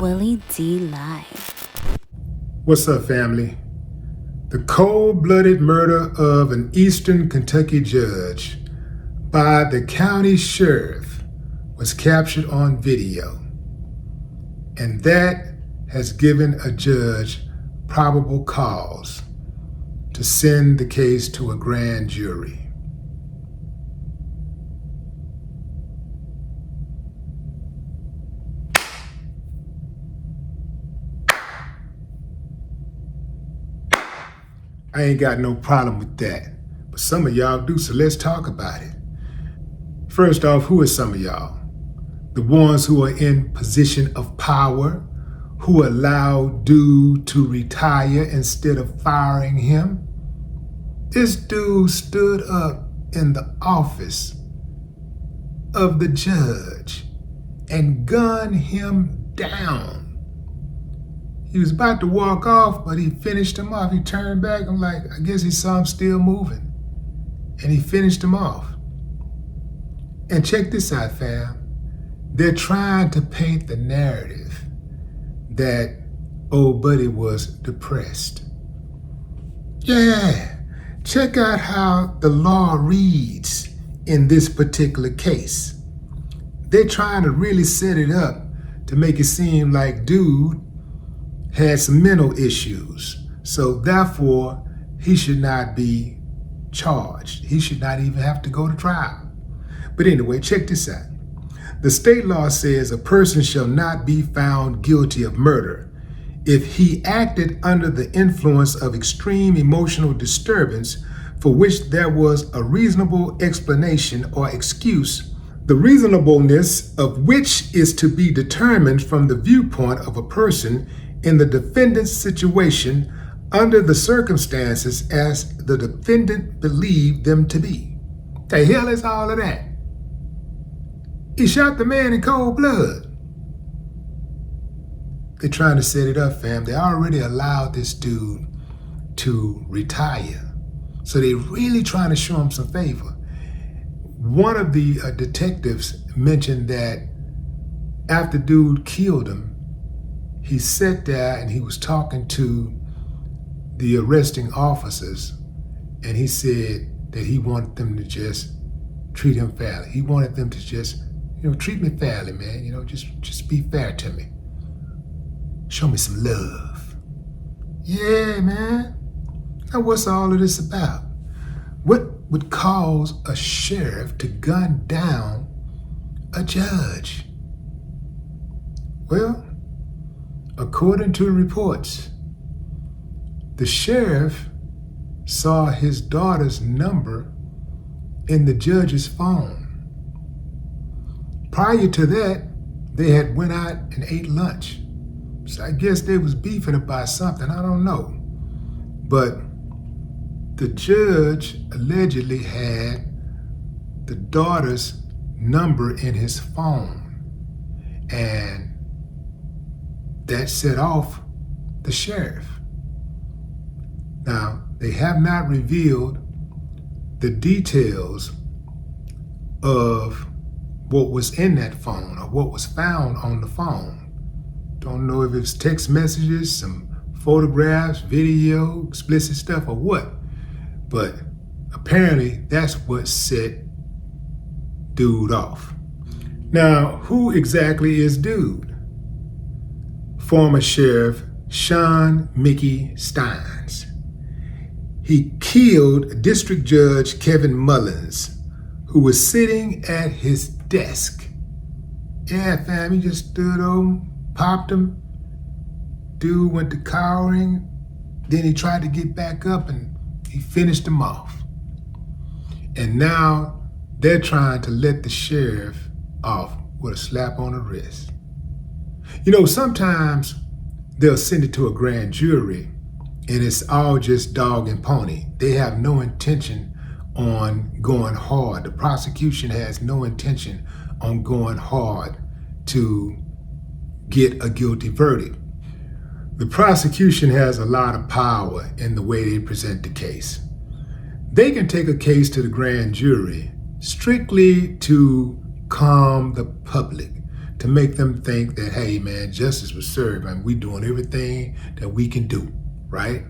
Willie D Live. What's up, family? The cold-blooded murder of an Eastern Kentucky judge by the county sheriff was captured on video, and that has given a judge probable cause to send the case to a grand jury. I ain't got no problem with that, but some of y'all do, so let's talk about it. First off, who are some of y'all? The ones who are in position of power, who allowed dude to retire instead of firing him? This dude stood up in the office of the judge and gunned him down. He was about to walk off, but he finished him off. He turned back. I'm like, I guess he saw him still moving. And he finished him off. And check this out, fam. They're trying to paint the narrative that old buddy was depressed. Yeah, check out how the law reads in this particular case. They're trying to really set it up to make it seem like dude had some mental issues. So therefore, he should not be charged. He should not even have to go to trial. But anyway, check this out. The state law says a person shall not be found guilty of murder if he acted under the influence of extreme emotional disturbance for which there was a reasonable explanation or excuse, the reasonableness of which is to be determined from the viewpoint of a person in the defendant's situation under the circumstances as the defendant believed them to be. The hell is all of that? He shot the man in cold blood. They're trying to set it up, fam. They already allowed this dude to retire. So they're really trying to show him some favor. One of the detectives mentioned that after dude killed him, he sat there and he was talking to the arresting officers, and he said that he wanted them to just treat him fairly. He wanted them to just, treat me fairly, man. Just be fair to me. Show me some love. Yeah, man. Now what's all of this about? What would cause a sheriff to gun down a judge? Well, according to reports, the sheriff saw his daughter's number in the judge's phone. Prior to that, they had went out and ate lunch. So I guess they was beefing about something, I don't know. But the judge allegedly had the daughter's number in his phone, and that set off the sheriff. Now, they have not revealed the details of what was in that phone or what was found on the phone. Don't know if it was text messages, some photographs, video, explicit stuff, or what. But apparently that's what set dude off. Now, who exactly is dude? Former Sheriff Sean Mickey Steins. He killed District Judge Kevin Mullins, who was sitting at his desk. Yeah, fam, he just stood over, popped him. Dude went to cowering. Then he tried to get back up and he finished him off. And now they're trying to let the sheriff off with a slap on the wrist. Sometimes they'll send it to a grand jury and it's all just dog and pony. They have no intention on going hard. The prosecution has no intention on going hard to get a guilty verdict. The prosecution has a lot of power in the way they present the case. They can take a case to the grand jury strictly to calm the public, to make them think that, hey man, justice was served and we doing everything that we can do, right?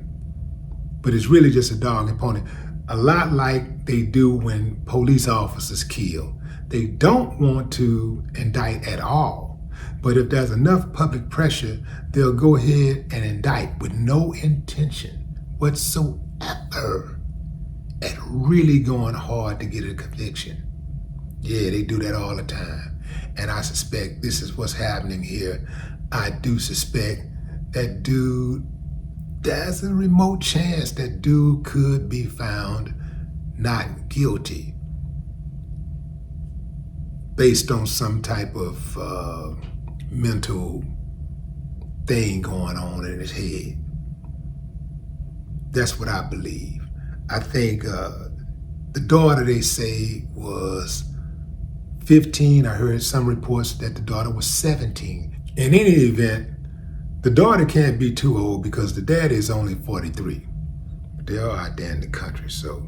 But it's really just a dog and pony. A lot like they do when police officers kill. They don't want to indict at all. But if there's enough public pressure, they'll go ahead and indict with no intention whatsoever at really going hard to get a conviction. Yeah, they do that all the time. And I suspect this is what's happening here. I do suspect that dude, there's a remote chance that dude could be found not guilty based on some type of mental thing going on in his head. That's what I believe. I think the daughter, they say, was 15. I heard some reports that the daughter was 17. In any event, the daughter can't be too old because the daddy is only 43. But they are out there in the country, so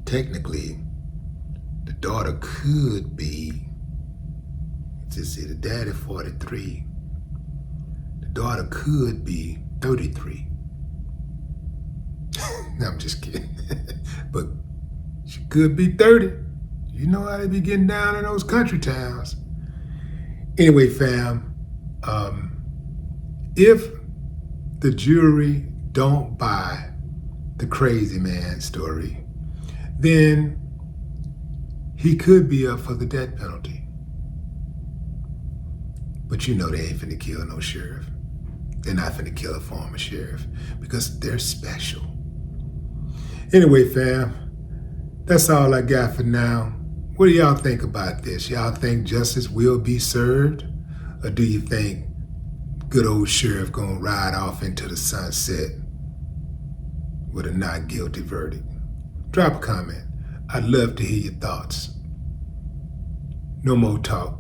technically, the daughter could be, let's see, the daddy 43. The daughter could be 33. No, I'm just kidding. But she could be 30. You know how they be getting down in those country towns. Anyway, fam, if the jury don't buy the crazy man story, then he could be up for the death penalty. But you know they ain't finna kill no sheriff. They're not finna kill a former sheriff because they're special. Anyway, fam, that's all I got for now. What do y'all think about this? Y'all think justice will be served? Or do you think good old sheriff gonna ride off into the sunset with a not guilty verdict? Drop a comment. I'd love to hear your thoughts. No more talk.